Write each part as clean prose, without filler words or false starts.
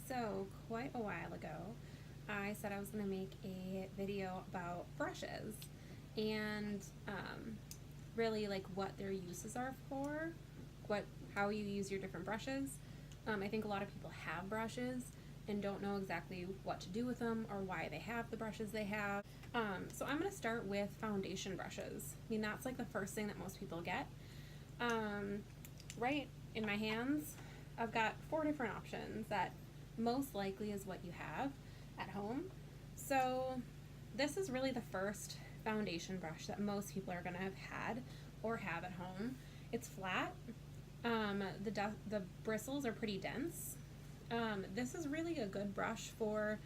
So, quite a while ago, I said I was going to make a video about brushes and really like what their uses are for, what how you use your different brushes. I think a lot of people have brushes and don't know exactly what to do with them or why they have the brushes they have. So I'm going to start with foundation brushes. I mean, that's like the first thing that most people get. Right in my hands, I've got 4 different options that most likely is what you have at home. So this is really the first foundation brush that most people are going to have had or have at home. It's flat. The bristles are pretty dense. This is really a good brush for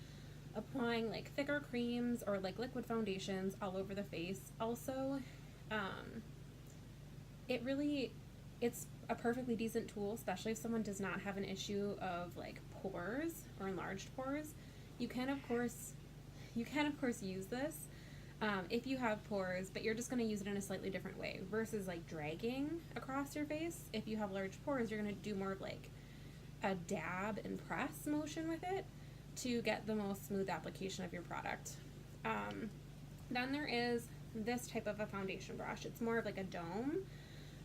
applying like thicker creams or like liquid foundations all over the face. Also, um, it really it's a perfectly decent tool, especially if someone does not have an issue of like pores or enlarged pores. You can of course use this if you have pores, but you're just going to use it in a slightly different way versus like dragging across your face. If you have large pores, you're going to do more of like a dab and press motion with it to get the most smooth application of your product. Then there is this type of a foundation brush. It's more of like a dome.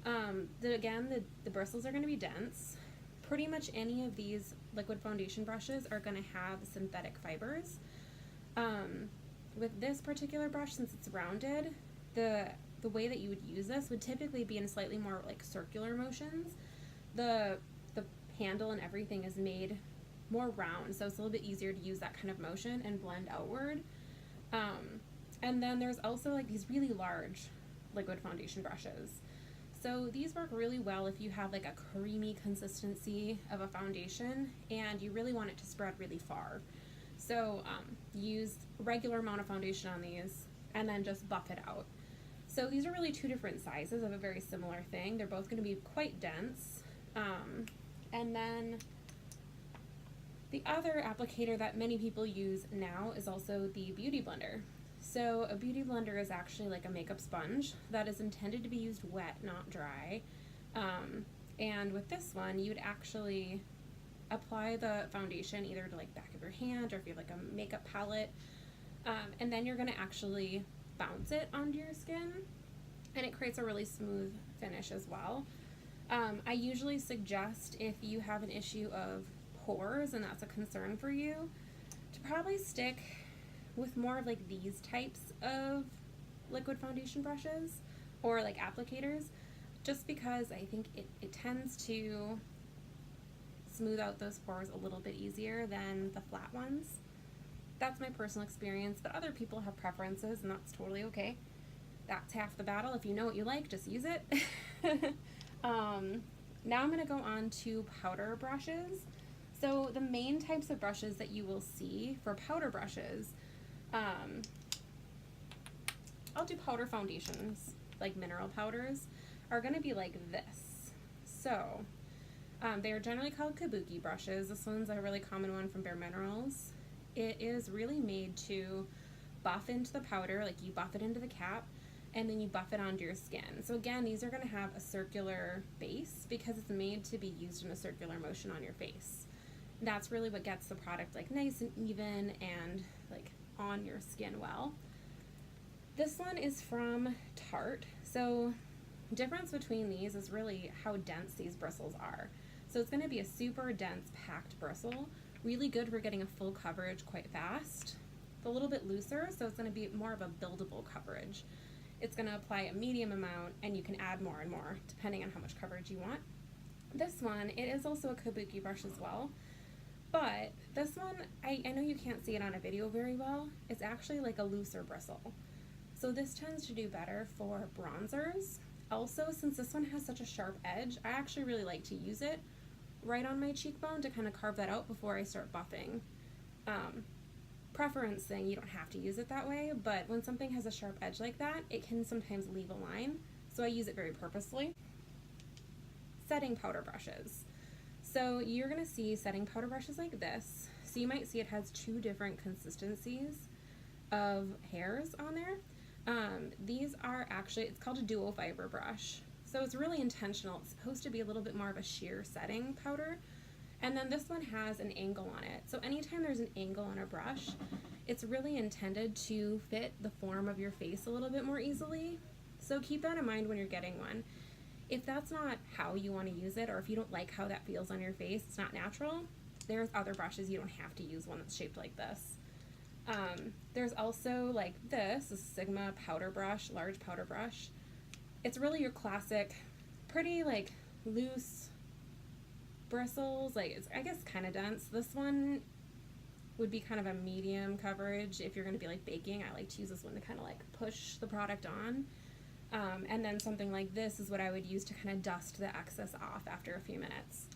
The bristles are going to be dense. Pretty much any of these liquid foundation brushes are going to have synthetic fibers. With this particular brush, since it's rounded, the way that you would use this would typically be in slightly more like circular motions. The handle and everything is made more round, so it's a little bit easier to use that kind of motion and blend outward. And then there's also like these really large liquid foundation brushes. So these work really well if you have like a creamy consistency of a foundation and you really want it to spread really far. So use a regular amount of foundation on these and then just buff it out. So these are really 2 different sizes of a very similar thing. They're both going to be quite dense. And then the other applicator that many people use now is also the beauty blender. So a beauty blender is actually like a makeup sponge that is intended to be used wet, not dry. And with this one, you would actually apply the foundation either to like back of your hand or if you have like a makeup palette, and then you're going to actually bounce it onto your skin, and it creates a really smooth finish as well. I usually suggest, if you have an issue of pores and that's a concern for you, to probably stick with more of like these types of liquid foundation brushes or like applicators, just because I think it tends to smooth out those pores a little bit easier than the flat ones. That's my personal experience, but other people have preferences and that's totally okay. That's half the battle. If you know what you like, just use it. Now I'm going to go on to powder brushes. So the main types of brushes that you will see for powder brushes, I'll do powder foundations, like mineral powders, are going to be like this. So they are generally called kabuki brushes. This one's a really common one from Bare Minerals. It is really made to buff into the powder, like you buff it into the cap, and then you buff it onto your skin. So again, these are going to have a circular base because it's made to be used in a circular motion on your face. That's really what gets the product like nice and even and like on your skin well. This one is from Tarte. So the difference between these is really how dense these bristles are. So it's going to be a super dense packed bristle, really good for getting a full coverage quite fast. It's a little bit looser, so it's going to be more of a buildable coverage. It's going to apply a medium amount and you can add more and more depending on how much coverage you want. This one, it is also a kabuki brush as well, but this one, I know you can't see it on a video very well, it's actually like a looser bristle. So this tends to do better for bronzers. Also, since this one has such a sharp edge, I actually really like to use it right on my cheekbone to kind of carve that out before I start buffing. Preference thing, you don't have to use it that way, but when something has a sharp edge like that, it can sometimes leave a line, so I use it very purposely. Setting powder brushes. So you're going to see setting powder brushes like this. So you might see it has 2 different consistencies of hairs on there. These are actually, it's called a dual fiber brush. So it's really intentional. It's supposed to be a little bit more of a sheer setting powder, And then this one has an angle on it. So anytime there's an angle on a brush, it's really intended to fit the form of your face a little bit more easily. So keep that in mind when you're getting one. If that's not how you want to use it, or if you don't like how that feels on your face, it's not natural, there's other brushes. You don't have to use one that's shaped like this. There's also like this, a Sigma powder brush, large powder brush. It's really your classic, pretty like loose bristles, like it's, I guess, kind of dense. This one would be kind of a medium coverage if you're going to be like baking. I like to use this one to kind of like push the product on. And then something like this is what I would use to kind of dust the excess off after a few minutes.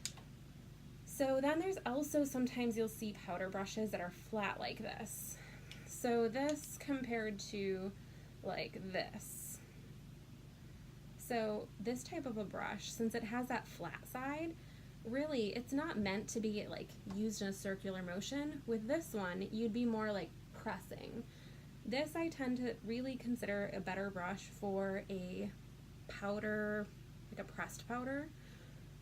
So then there's also sometimes you'll see powder brushes that are flat like this. So this compared to like this. So this type of a brush, since it has that flat side, really it's not meant to be like used in a circular motion. With this one, you'd be more like pressing. This I tend to really consider a better brush for a powder, like a pressed powder.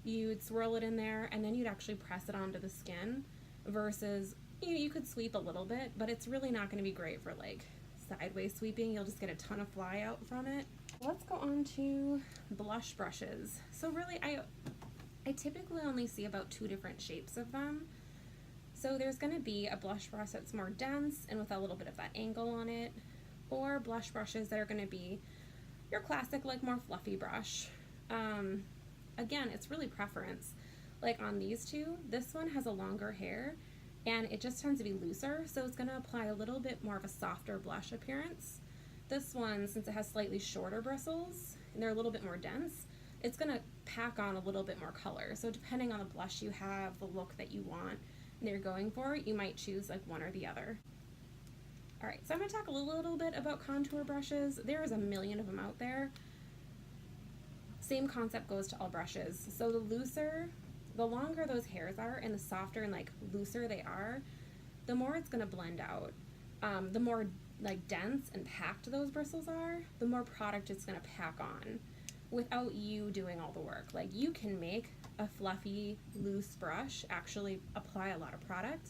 You'd swirl it in there and then you'd actually press it onto the skin versus, you could sweep a little bit, but it's really not going to be great for like sideways sweeping. You'll just get a ton of fly out from it. Let's go on to blush brushes. So really I typically only see about 2 different shapes of them. So there's going to be a blush brush that's more dense and with a little bit of that angle on it, or blush brushes that are going to be your classic like more fluffy brush. Again, it's really preference. Like on these two, this one has a longer hair and it just tends to be looser, so it's going to apply a little bit more of a softer blush appearance. This one, since it has slightly shorter bristles and they're a little bit more dense, it's going to pack on a little bit more color. So depending on the blush you have, the look that you want and you're going for, you might choose like one or the other. Alright, so I'm going to talk a little bit about contour brushes. There is a million of them out there. Same concept goes to all brushes. So the longer those hairs are and the softer and like looser they are, the more it's going to blend out. The more like dense and packed those bristles are, the more product it's going to pack on without you doing all the work. Like you can make a fluffy, loose brush actually apply a lot of product,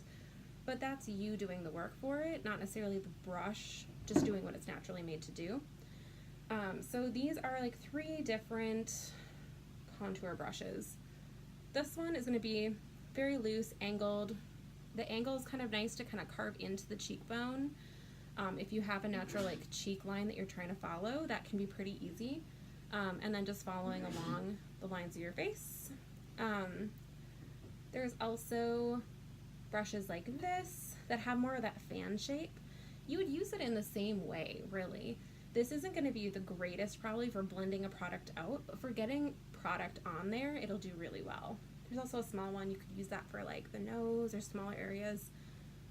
but that's you doing the work for it, not necessarily the brush just doing what it's naturally made to do. So these are like 3 different contour brushes. This one is going to be very loose, angled. The angle is kind of nice to kind of carve into the cheekbone. If you have a natural like cheek line that you're trying to follow, that can be pretty easy. And then just following along the lines of your face. There's also brushes like this that have more of that fan shape. You would use it in the same way, really. This isn't going to be the greatest probably for blending a product out, but for getting product on there, it'll do really well. There's also a small one. You could use that for like the nose or smaller areas,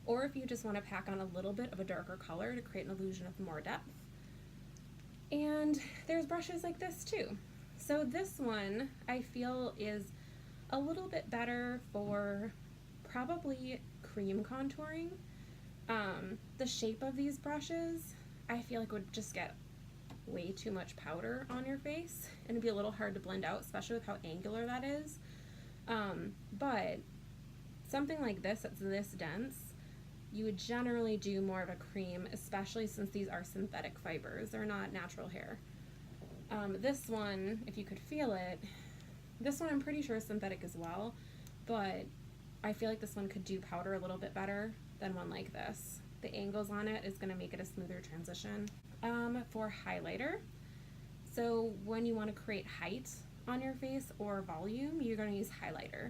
or if you just want to pack on a little bit of a darker color to create an illusion of more depth. And there's brushes like this too. So this one I feel is a little bit better for probably cream contouring. The shape of these brushes I feel like would just get way too much powder on your face and it'd be a little hard to blend out, especially with how angular that is. But something like this that's this dense, you would generally do more of a cream, especially since these are synthetic fibers. They're not natural hair. This one, if you could feel it, this one I'm pretty sure is synthetic as well, but I feel like this one could do powder a little bit better than one like this. The angles on it is going to make it a smoother transition. For highlighter, so when you want to create height on your face or volume, you're going to use highlighter.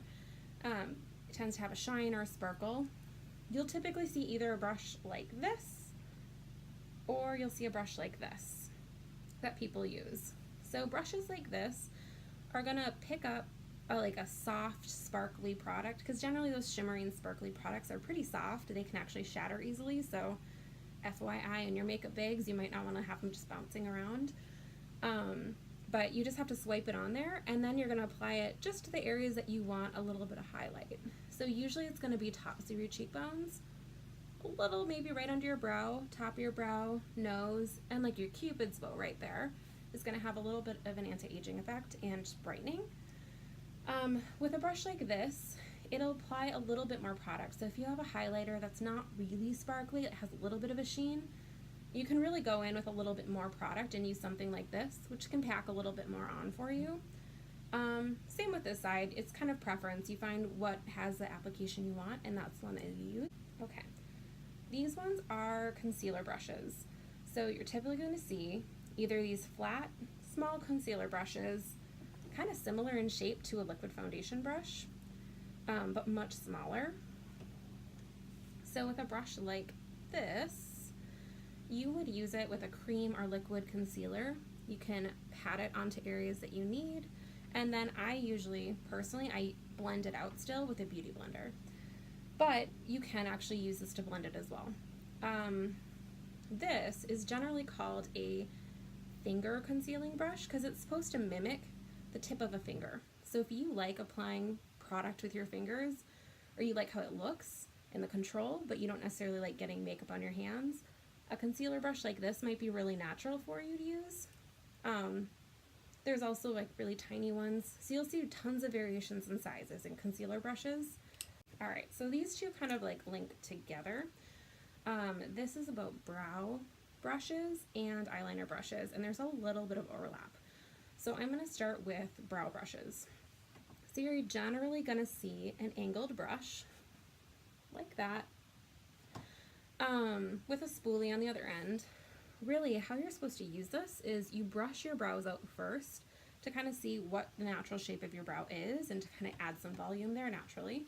It tends to have a shine or a sparkle. You'll typically see either a brush like this or you'll see a brush like this that people use. So brushes like this are going to pick up like a soft, sparkly product, because generally those shimmering, sparkly products are pretty soft. They can actually shatter easily, so FYI in your makeup bags, you might not want to have them just bouncing around. But you just have to swipe it on there, and then you're going to apply it just to the areas that you want a little bit of highlight. So usually it's going to be tops of your cheekbones, a little maybe right under your brow, top of your brow, nose, and like your cupid's bow right there is going to have a little bit of an anti-aging effect and just brightening. With a brush like this, it'll apply a little bit more product. So if you have a highlighter that's not really sparkly, it has a little bit of a sheen, you can really go in with a little bit more product and use something like this, which can pack a little bit more on for you. Same with this side, it's kind of preference. You find what has the application you want, and that's the one that you use. Okay, these ones are concealer brushes. So you're typically going to see either these flat, small concealer brushes, kind of similar in shape to a liquid foundation brush, but much smaller. So with a brush like this, you would use it with a cream or liquid concealer. You can pat it onto areas that you need, and then I usually, personally, I blend it out still with a beauty blender. But you can actually use this to blend it as well. This is generally called a finger concealing brush because it's supposed to mimic the tip of a finger. So if you like applying product with your fingers, or you like how it looks and the control, but you don't necessarily like getting makeup on your hands, a concealer brush like this might be really natural for you to use. There's also like really tiny ones. So you'll see tons of variations in sizes in concealer brushes. All right, so these two kind of like link together. This is about brow brushes and eyeliner brushes, and there's a little bit of overlap. So I'm gonna start with brow brushes. So you're generally gonna see an angled brush like that, with a spoolie on the other end. Really, how you're supposed to use this is you brush your brows out first to kind of see what the natural shape of your brow is and to kind of add some volume there naturally.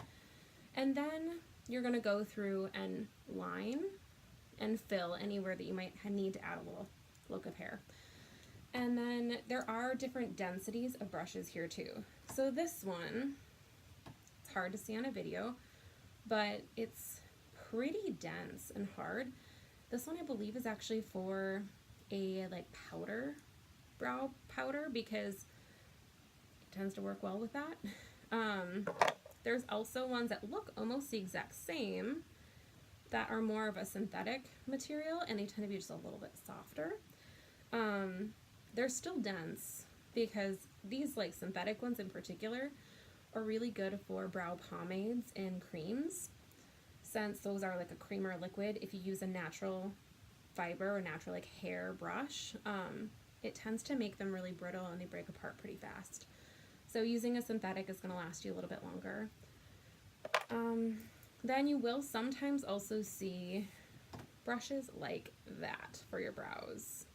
And then you're going to go through and line and fill anywhere that you might need to add a little look of hair. And then there are different densities of brushes here too. So this one, it's hard to see on a video, but it's pretty dense and hard. This one I believe is actually for a like powder, brow powder, because it tends to work well with that. There's also ones that look almost the exact same that are more of a synthetic material, and they tend to be just a little bit softer. They're still dense because these like synthetic ones in particular are really good for brow pomades and creams. Since those are like a cream or a liquid, if you use a natural fiber or natural like hair brush, it tends to make them really brittle and they break apart pretty fast. So using a synthetic is going to last you a little bit longer. Then you will sometimes also see brushes like that for your brows.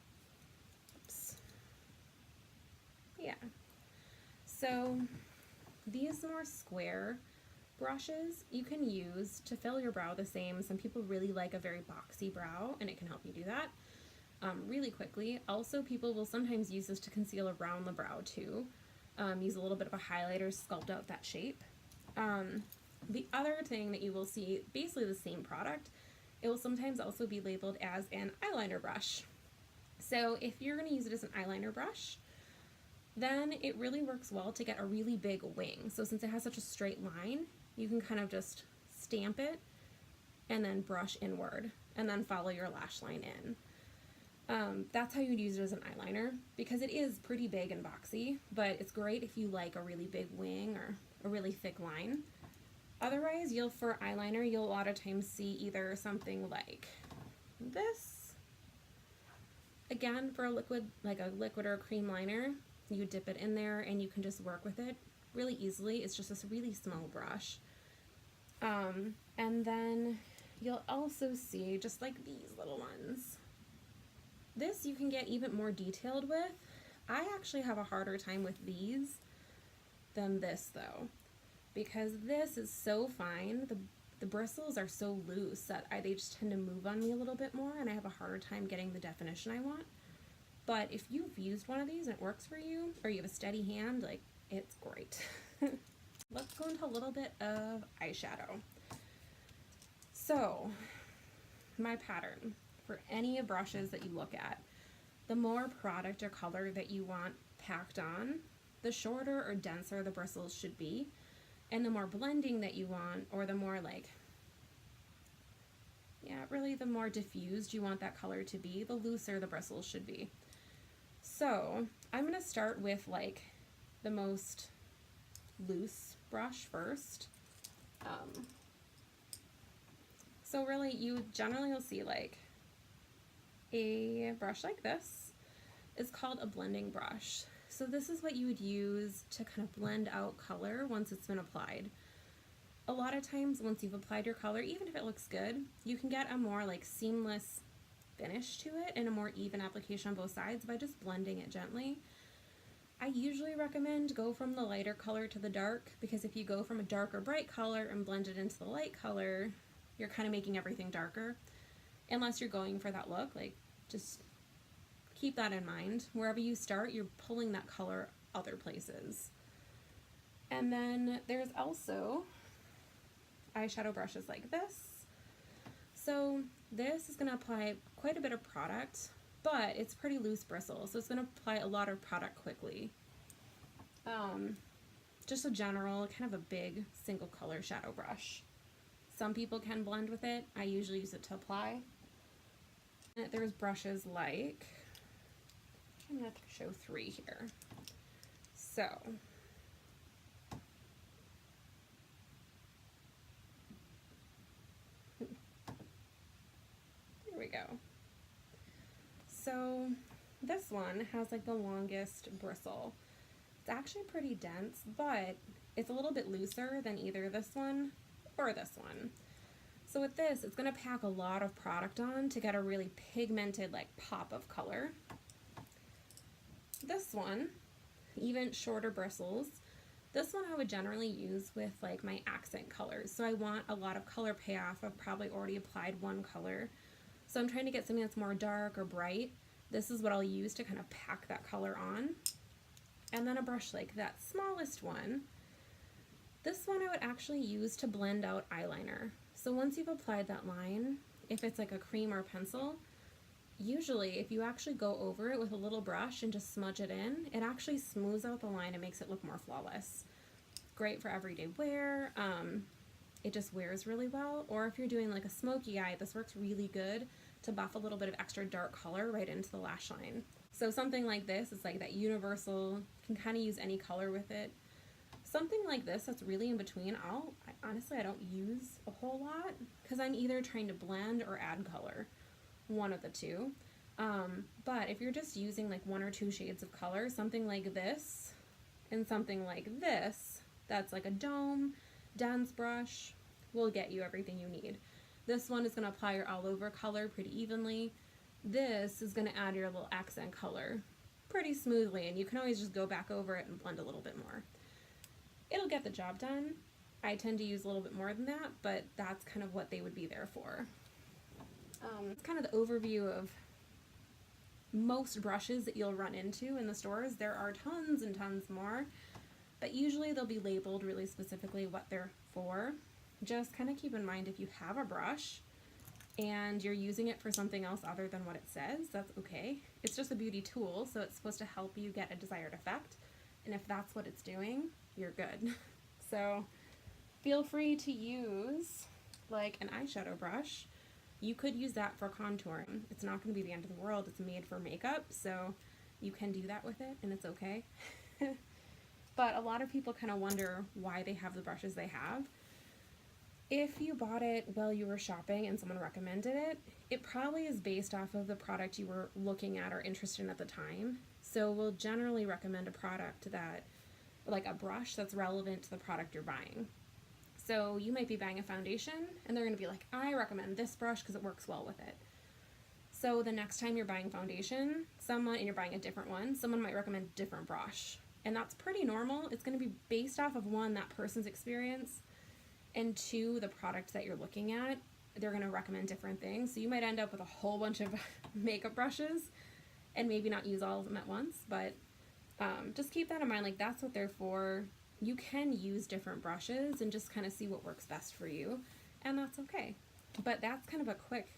Oops. Yeah. So these more square brushes you can use to fill your brow the same. Some people really like a very boxy brow, and it can help you do that really quickly. Also, people will sometimes use this to conceal around the brow too. Use a little bit of a highlighter, sculpt out that shape. The other thing that you will see, basically the same product, it will sometimes also be labeled as an eyeliner brush. So if you're going to use it as an eyeliner brush, then it really works well to get a really big wing. So since it has such a straight line, you can kind of just stamp it and then brush inward and then follow your lash line in. That's how you'd use it as an eyeliner, because it is pretty big and boxy, but it's great if you like a really big wing or a really thick line. Otherwise, for eyeliner, you'll a lot of times see either something like this. Again, for a liquid, like a liquid or a cream liner, you dip it in there and you can just work with it really easily. It's just this really small brush. And then you'll also see just like these little ones. This you can get even more detailed with. I actually have a harder time with these than this though, because this is so fine. The bristles are so loose that they just tend to move on me a little bit more, and I have a harder time getting the definition I want. But if you've used one of these and it works for you, or you have a steady hand, like, it's great. Let's go into a little bit of eyeshadow. So, my pattern for any brushes that you look at, the more product or color that you want packed on, the shorter or denser the bristles should be, and the more blending that you want, or the more like, really the more diffused you want that color to be, the looser the bristles should be. So I'm going to start with like the most loose brush first, So really, you generally will see like a brush like this is called a blending brush. So this is what you would use to kind of blend out color once it's been applied. A lot of times once you've applied your color, even if it looks good, you can get a more like seamless finish to it and a more even application on both sides by just blending it gently. I usually recommend go from the lighter color to the dark, because if you go from a dark or bright color and blend it into the light color, you're kind of making everything darker. Unless you're going for that look, like just keep that in mind. Wherever you start, you're pulling that color other places. And then there's also eyeshadow brushes like this. So this is going to apply quite a bit of product, but it's pretty loose bristle, so it's going to apply a lot of product quickly. Just a general, kind of a big single color shadow brush. Some people can blend with it. I usually use it to apply. There's brushes like, I'm going to show 3 here. So, here we go. So this one has like the longest bristle. It's actually pretty dense, but it's a little bit looser than either this one or this one. So with this, it's going to pack a lot of product on to get a really pigmented like pop of color. This one, even shorter bristles. This one I would generally use with like my accent colors. So I want a lot of color payoff. I've probably already applied one color. So I'm trying to get something that's more dark or bright. This is what I'll use to kind of pack that color on. And then a brush like that smallest one. This one I would actually use to blend out eyeliner. So once you've applied that line, if it's like a cream or a pencil, usually if you actually go over it with a little brush and just smudge it in, it actually smooths out the line and makes it look more flawless. Great for everyday wear. It just wears really well. Or if you're doing like a smoky eye, this works really good to buff a little bit of extra dark color right into the lash line. So something like this is like that universal, you can kind of use any color with it. Something like this that's really in between, honestly I don't use a whole lot because I'm either trying to blend or add color, one of the two. But if you're just using like 1 or 2 shades of color, something like this and something like this, that's like a dome, dense brush, will get you everything you need. This one is going to apply your all over color pretty evenly. This is going to add your little accent color pretty smoothly, and you can always just go back over it and blend a little bit more. It'll get the job done. I tend to use a little bit more than that, but that's kind of what they would be there for. It's kind of the overview of most brushes that you'll run into in the stores. There are tons and tons more, but usually they'll be labeled really specifically what they're for. Just kind of keep in mind if you have a brush and you're using it for something else other than what it says, that's okay. It's just a beauty tool, so it's supposed to help you get a desired effect, and if that's what it's doing, you're good. So feel free to use like an eyeshadow brush. You could use that for contouring. It's not going to be the end of the world. It's made for makeup, so you can do that with it, and it's okay. But a lot of people kind of wonder why they have the brushes they have. If you bought it while you were shopping and someone recommended it, it probably is based off of the product you were looking at or interested in at the time. So we'll generally recommend a product that, like a brush that's relevant to the product you're buying. So you might be buying a foundation and they're going to be like, I recommend this brush because it works well with it. So the next time you're buying foundation, and you're buying a different one, someone might recommend a different brush. And that's pretty normal. It's going to be based off of 1, that person's experience, and 2, the product that you're looking at. They're going to recommend different things. So you might end up with a whole bunch of makeup brushes and maybe not use all of them at once, but just keep that in mind. Like, that's what they're for. You can use different brushes and just kind of see what works best for you, and that's okay. But that's kind of a quick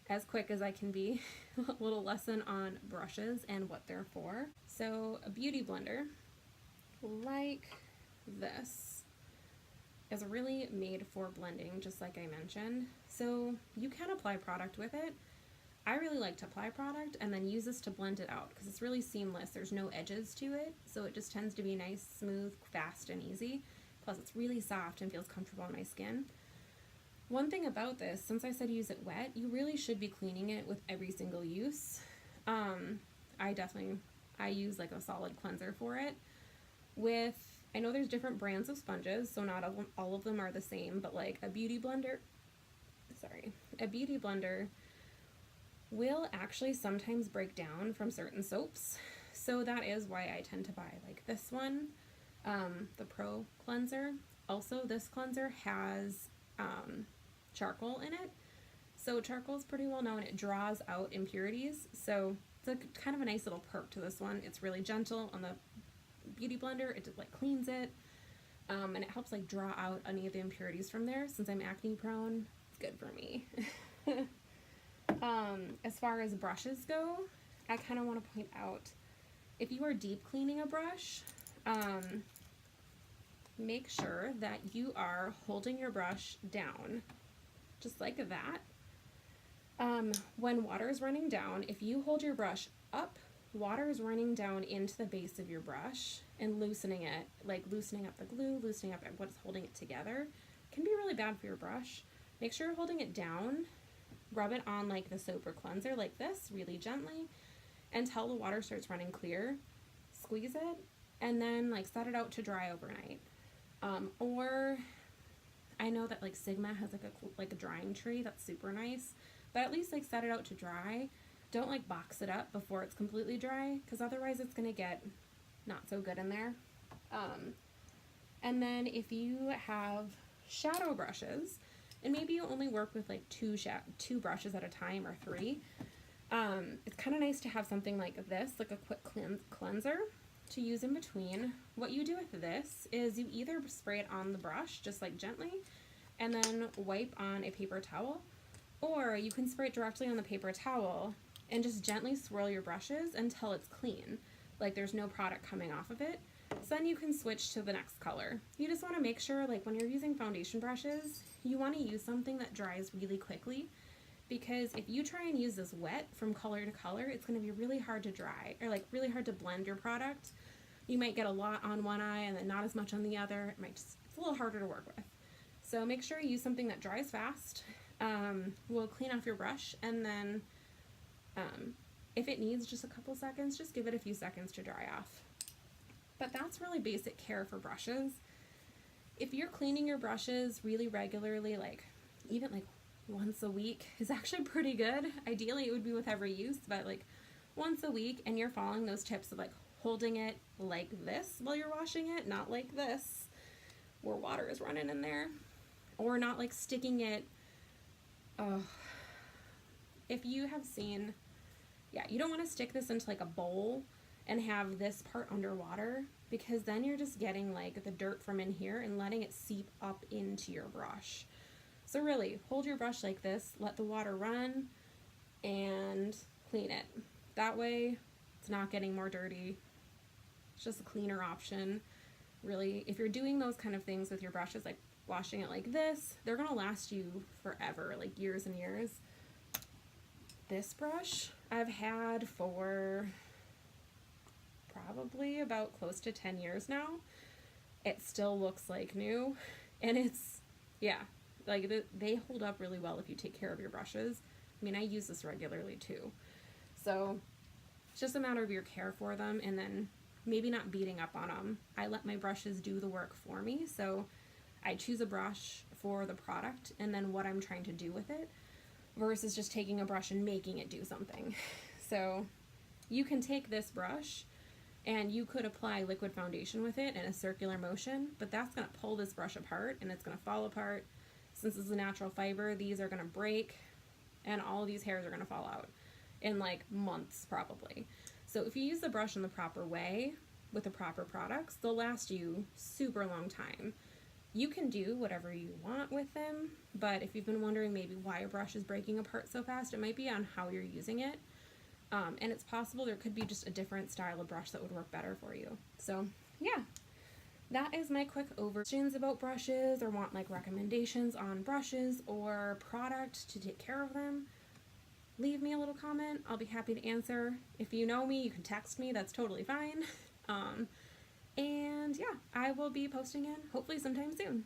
as I can be, little lesson on brushes and what they're for. So a beauty blender like this is really made for blending, just like I mentioned. So you can apply product with it. I really like to apply product and then use this to blend it out because it's really seamless. There's no edges to it, so it just tends to be nice, smooth, fast, and easy. Plus it's really soft and feels comfortable on my skin. One thing about this, since I said use it wet, you really should be cleaning it with every single use. I use like a solid cleanser for it. I know there's different brands of sponges, so not all of them are the same, but like a beauty blender will actually sometimes break down from certain soaps. So that is why I tend to buy like this one, the Pro Cleanser. Also, this cleanser has charcoal in it. So charcoal is pretty well known. It draws out impurities. So it's kind of a nice little perk to this one. It's really gentle on the beauty blender. It just like cleans it. And it helps like draw out any of the impurities from there. Since I'm acne prone, it's good for me. As far as brushes go, I kind of want to point out, if you are deep cleaning a brush, make sure that you are holding your brush down, just like that. When water is running down, if you hold your brush up, water is running down into the base of your brush and loosening it, like loosening up the glue, loosening up what's holding it together. It can be really bad for your brush. Make sure you're holding it down. Rub it on like the soap or cleanser like this, really gently, until the water starts running clear. Squeeze it, and then like set it out to dry overnight. Or I know that like Sigma has like a drying tree that's super nice, but at least like set it out to dry. Don't like box it up before it's completely dry, because otherwise it's gonna get not so good in there. And then if you have shadow brushes, and maybe you only work with like two brushes at a time or 3, it's kind of nice to have something like this, like a quick cleanser to use in between. What you do with this is you either spray it on the brush just like gently and then wipe on a paper towel, or you can spray it directly on the paper towel and just gently swirl your brushes until it's clean, like there's no product coming off of it. So then you can switch to the next color. You just want to make sure, like when you're using foundation brushes, you want to use something that dries really quickly, because if you try and use this wet from color to color, it's going to be really hard to dry, or like really hard to blend your product. You might get a lot on one eye and then not as much on the other. It's a little harder to work with. So make sure you use something that dries fast. Will clean off your brush, and then if it needs just a couple seconds, just give it a few seconds to dry off. But that's really basic care for brushes. If you're cleaning your brushes really regularly, like even like once a week is actually pretty good. Ideally it would be with every use, but like once a week, and you're following those tips of like holding it like this while you're washing it, not like this where water is running in there, or not like sticking it. If you have seen, you don't want to stick this into like a bowl and have this part underwater, because then you're just getting like the dirt from in here and letting it seep up into your brush. So really, hold your brush like this, let the water run, and clean it. That way, it's not getting more dirty. It's just a cleaner option. Really, if you're doing those kind of things with your brushes, like washing it like this, they're gonna last you forever, like years and years. This brush I've had for probably about close to 10 years now. It still looks like new, and it's, like they hold up really well if you take care of your brushes. I mean, I use this regularly too. So it's just a matter of your care for them, and then maybe not beating up on them. I let my brushes do the work for me, so I choose a brush for the product and then what I'm trying to do with it, versus just taking a brush and making it do something. So you can take this brush and you could apply liquid foundation with it in a circular motion, but that's going to pull this brush apart and it's going to fall apart. Since this is a natural fiber, these are going to break and all of these hairs are going to fall out in like months probably. So if you use the brush in the proper way with the proper products, they'll last you super long time. You can do whatever you want with them, but if you've been wondering maybe why a brush is breaking apart so fast, it might be on how you're using it. And it's possible there could be just a different style of brush that would work better for you. So yeah, that is my quick overview about brushes, or want like recommendations on brushes or product to take care of them. Leave me a little comment. I'll be happy to answer. If you know me, you can text me. That's totally fine. And yeah, I will be posting in hopefully sometime soon.